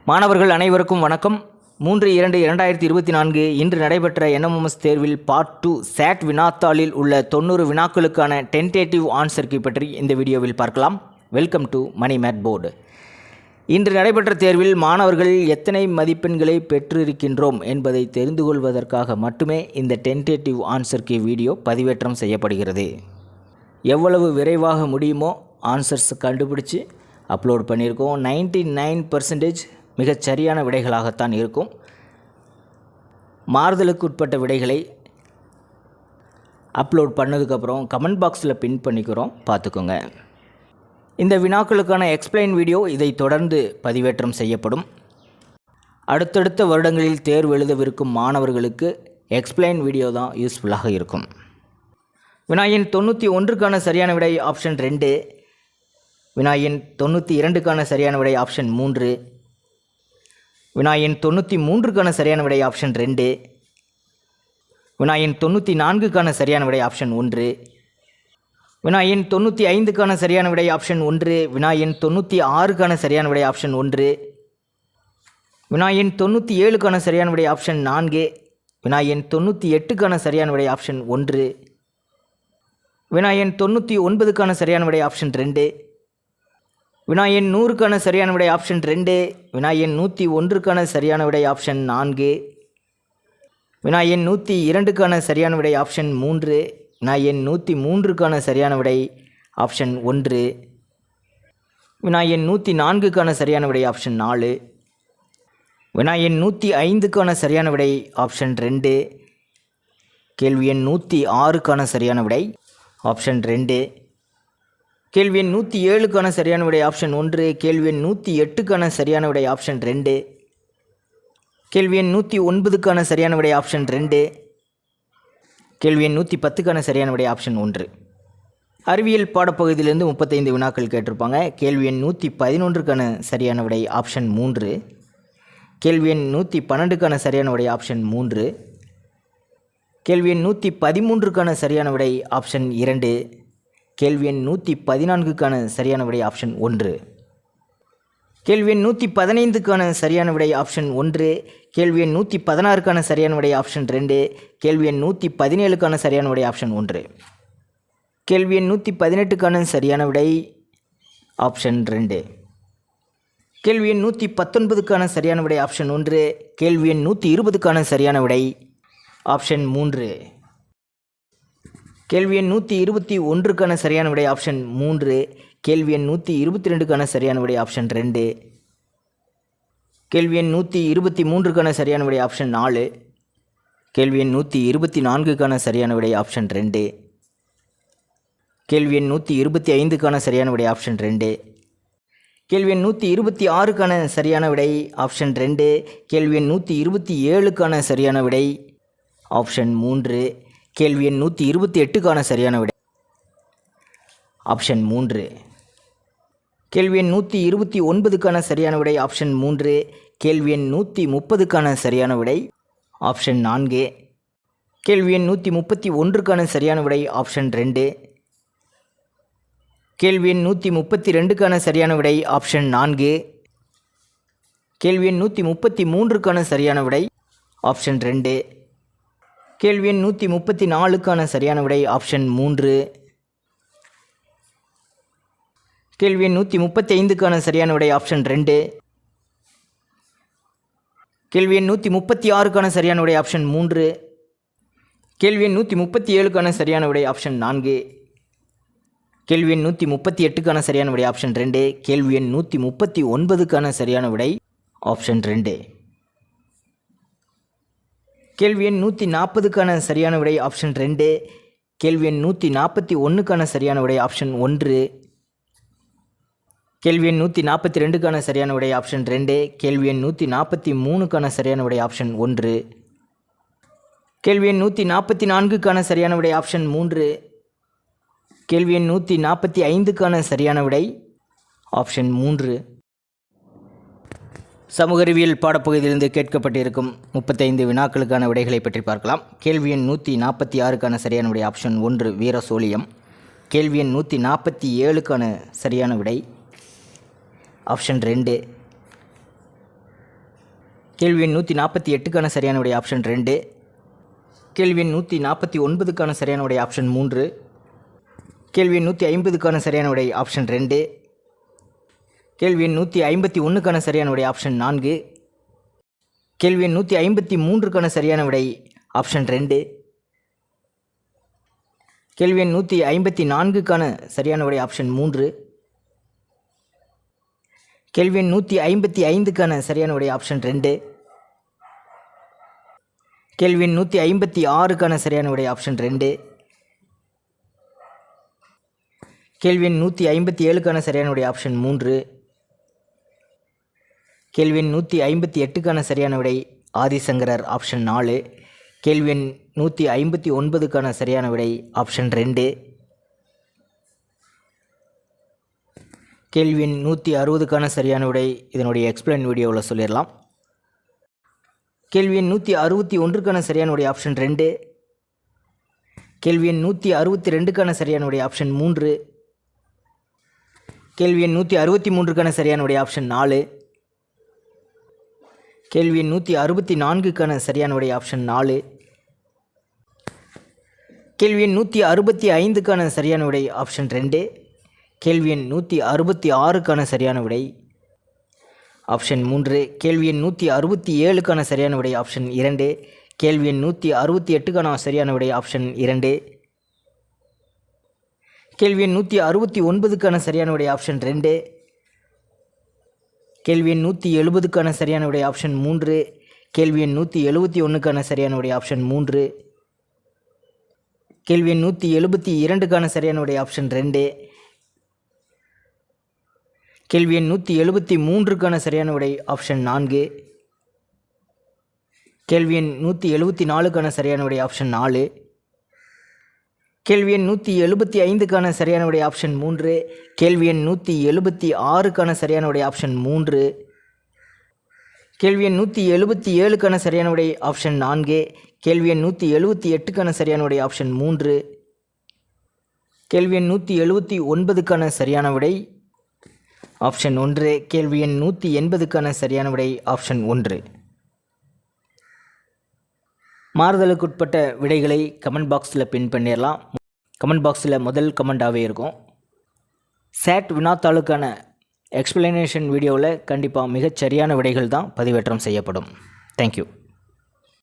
மாணவர்கள் அனைவருக்கும் வணக்கம். 3/2/2024 இன்று நடைபெற்ற NMMS தேர்வில் பார்ட் 2 SAT வினாத்தாளில் உள்ள 90 வினாக்களுக்கான டென்டேட்டிவ் ஆன்சர் கீ பற்றி இந்த வீடியோவில் பார்க்கலாம். Welcome to Mani math board. இன்று நடைபெற்ற தேர்வில் மாணவர்கள் எத்தனை மதிப்பெண்களை பெற்றிருக்கின்றோம் என்பதை தெரிந்து கொள்வதற்காக மட்டுமே இந்த டென்டேட்டிவ் ஆன்சர் கீ வீடியோ பதிவேற்றம் செய்யப்படுகிறது. எவ்வளவு விரைவாக முடியுமோ ஆன்சர்ஸ் கண்டுபிடிச்சி அப்லோட் பண்ணியிருக்கோம். 99% மிகச் சரியான விடைகளாகத்தான் இருக்கும். மாறுதலுக்கு உட்பட்ட விடைகளை அப்லோட் பண்ணதுக்கப்புறம் கமெண்ட் பாக்ஸில் பின் பண்ணிக்கிறோம், பார்த்துக்கோங்க. இந்த வினாக்களுக்கான எக்ஸ்பிளைன் வீடியோ இதை தொடர்ந்து பதிவேற்றம் செய்யப்படும். அடுத்தடுத்த வருடங்களில் தேர்வு எழுதவிருக்கும் மாணவர்களுக்கு எக்ஸ்பிளைன் வீடியோ தான் யூஸ்ஃபுல்லாக இருக்கும். வினாயின் 91க்கான சரியான விடை ஆப்ஷன் 2. வினாயின் 92க்கான சரியான விடை ஆப்ஷன் 3. வினாயின் 93க்கான சரியான விடை ஆப்ஷன் 2. வினாயின் 94க்கான சரியான விடை ஆப்ஷன் 1. வினாயின் 95க்கான சரியான விடை ஆப்ஷன் 1. வினாயின் 96க்கான சரியான விடை ஆப்ஷன் 1. வினாயின் 97க்கான சரியான விடை ஆப்ஷன் 4. வினாயின் 98க்கான சரியான விடை ஆப்ஷன் 1. வினாயின் 99க்கான சரியான விடை ஆப்ஷன் 2. வினாயின் 100க்கான சரியான விடை ஆப்ஷன் 2. வினாயின் 101க்கான சரியான விடை ஆப்ஷன் 4. வினாயின் 102க்கான சரியான விடை ஆப்ஷன் 3. வினாயின் 103க்கான சரியான விடை ஆப்ஷன் 1. வினாயின் 104க்கான சரியான விடை ஆப்ஷன் 4. வினாயின் 105க்கான சரியான விடை ஆப்ஷன் 2. கேள்வி எண் 106க்கான சரியான விடை ஆப்ஷன் 2. கேள்வி எண் 107க்கான சரியான விடை ஆப்ஷன் 1. கேள்வி எண் 108க்கான சரியான விடை ஆப்ஷன் 2. கேள்வி எண் 109க்கான சரியான விடை ஆப்ஷன் 2. கேள்வி எண் 110க்கான சரியான விடை ஆப்ஷன் 1. அறிவியல் பாடப்பகுதியிலிருந்து 35 வினாக்கள் கேட்டிருப்பாங்க. கேள்வி எண் 111க்கான சரியான விடை ஆப்ஷன் 3. கேள்வி எண் 112க்கான சரியான விடை ஆப்ஷன் 3. கேள்வி எண் 113க்கான சரியான விடை ஆப்ஷன் 2. கேள்வி எண் 114க்கான சரியான விடை ஆப்ஷன் 1. கேள்வி எண் 115க்கான சரியான விடை ஆப்ஷன் 1. கேள்வி எண் 116க்கான சரியான விடை ஆப்ஷன் 2. கேள்வி எண் 117க்கான சரியான விடை ஆப்ஷன் 1. கேள்வி எண் 118க்கான சரியான விடை ஆப்ஷன் 2. கேள்வி எண் 119க்கான சரியான விடை ஆப்ஷன் 1. கேள்வி எண் 120க்கான சரியான விடை ஆப்ஷன் 3. கேள்வி எண் 121க்கான சரியான விடை ஆப்ஷன் 3. கேள்வி எண் 122க்கான சரியான விடை ஆப்ஷன் 2. கேள்வி எண் 123க்கான சரியான விடை ஆப்ஷன் 4. கேள்வி எண் 124க்கான சரியான விடை ஆப்ஷன் 2. கேள்வி எண் 125க்கான சரியான விடை ஆப்ஷன் 2. கேள்வி எண் 126க்கான சரியான விடை ஆப்ஷன் 2. கேள்வி எண் 127க்கான சரியான விடை ஆப்ஷன் 3. கேள்வி எண் 128க்கான சரியான விடை ஆப்ஷன் 3. கேள்வி எண் 129க்கான சரியான விடை ஆப்ஷன் 3. கேள்வி எண் 130க்கான சரியான விடை ஆப்ஷன் 4. கேள்வி எண் 131க்கான சரியான விடை ஆப்ஷன் 2. கேள்வி எண் 132க்கான சரியான விடை ஆப்ஷன் 4. கேள்வி எண் 133க்கான சரியான விடை ஆப்ஷன் 2. கேள்வி எண் 134க்கான சரியான விடை ஆப்ஷன் 3. கேள்வி எண் 135க்கான சரியான விடை ஆப்ஷன் 2. கேள்வி எண் 136க்கான சரியான விடை ஆப்ஷன் 3. கேள்வி எண் 137க்கான சரியான விடை ஆப்ஷன் 4. கேள்வி எண் 138க்கான சரியான விடை ஆப்ஷன் 2. கேள்வி எண் 139க்கான சரியான விடை ஆப்ஷன் 2. கேள்வி எண் 140க்கான சரியான விடை ஆப்ஷன் 2. கேள்வி எண் 141க்கான சரியான விடை ஆப்ஷன் 1. கேள்வி எண் 142க்கான சரியான விடை ஆப்ஷன் 2. கேள்வி எண் 143க்கான சரியான விடை ஆப்ஷன் 1. கேள்வி எண் 144க்கான சரியான விடை ஆப்ஷன் 3. கேள்வி எண் 145க்கான சரியான விடை ஆப்ஷன் 3. சமூக அறிவியல் பாடப்பகுதியிலிருந்து கேட்கப்பட்டிருக்கும் 35 வினாக்களுக்கான விடைகளை பற்றி பார்க்கலாம். கேள்வி எண் 146க்கான சரியான விடை ஆப்ஷன் 1 வீரசோழியம். கேள்வி எண் 147க்கான சரியான விடை ஆப்ஷன் 2. கேள்வி எண் 148க்கான சரியான விடை ஆப்ஷன் 2. கேள்வி எண் 149க்கான சரியான விடை ஆப்ஷன் 3. கேள்வி எண் 150க்கான சரியான விடை ஆப்ஷன் 2. கேள்வி எண் 151க்கான சரியான விடை ஆப்ஷன் 4. கேள்வி எண் 153க்கான சரியான விடை ஆப்ஷன் 2. கேள்வி எண் 154க்கான சரியான விடை ஆப்ஷன் 3. கேள்வி எண் 155க்கான சரியான விடை ஆப்ஷன் 2. கேள்வி எண் 156க்கான சரியான விடை ஆப்ஷன் 2. கேள்வி எண் 157க்கான சரியான விடை ஆப்ஷன் 3. கேள்வி எண் 158க்கான சரியான விடை ஆதிசங்கரர் ஆப்ஷன் 4. கேள்வி எண் 159க்கான சரியான விடை ஆப்ஷன் 2. கேள்வி எண் 160க்கான சரியான விடை இதனுடைய எக்ஸ்பிளைன் வீடியோவில் சொல்லிடலாம். கேள்வி எண் 161க்கான சரியான விடை ஆப்ஷன் 2. கேள்வி எண் 162க்கான சரியான விடை ஆப்ஷன் 3. கேள்வி எண் 163க்கான சரியான விடை ஆப்ஷன் 4. கேள்வி எண் 164க்கான சரியான விடை ஆப்ஷன் 4. கேள்வி எண் 165க்கான சரியான விடை ஆப்ஷன் 2. கேள்வி எண் 166க்கான சரியான விடை ஆப்ஷன் 3. கேள்வி எண் 167க்கான சரியான விடை ஆப்ஷன் 2. கேள்வி எண் 168க்கான சரியான விடை ஆப்ஷன் 2. கேள்வி எண் 169க்கான சரியான விடை ஆப்ஷன் 2. கேள்வி எண் 170க்கான சரியான விடை ஆப்ஷன் 3. கேள்வி எண் 171க்கான சரியான விடை ஆப்ஷன் 3. கேள்வி எண் 172க்கான சரியான விடை ஆப்ஷன் 2. கேள்வி எண் 173க்கான சரியான விடை ஆப்ஷன் 4. கேள்வி எண் 174க்கான சரியான விடை ஆப்ஷன் 4. கேள்வி எண் 175க்கான சரியான விடை ஆப்ஷன் 3. கேள்வி எண் 176க்கான சரியான விடை ஆப்ஷன் 3. கேள்வி எண் 177க்கான சரியான விடை ஆப்ஷன் 4. கேள்வி எண் 178க்கான சரியான விடை ஆப்ஷன் 3. கேள்வி எண் 179க்கான சரியான விடை ஆப்ஷன் 1. கேள்வி எண் 180க்கான சரியான விடை ஆப்ஷன் 1. மாறுதலுக்குட்பட்ட விடைகளை கமெண்ட் பாக்ஸில் பின் பண்ணிடலாம். கமெண்ட் பாக்ஸில் முதல் கமெண்டாகவே இருக்கும். சேட் வினாத்தாளுக்கான எக்ஸ்பிளனேஷன் வீடியோவில் கண்டிப்பாக மிகச்சரியான விடைகள் தான் பதிவேற்றம் செய்யப்படும். தேங்க்யூ.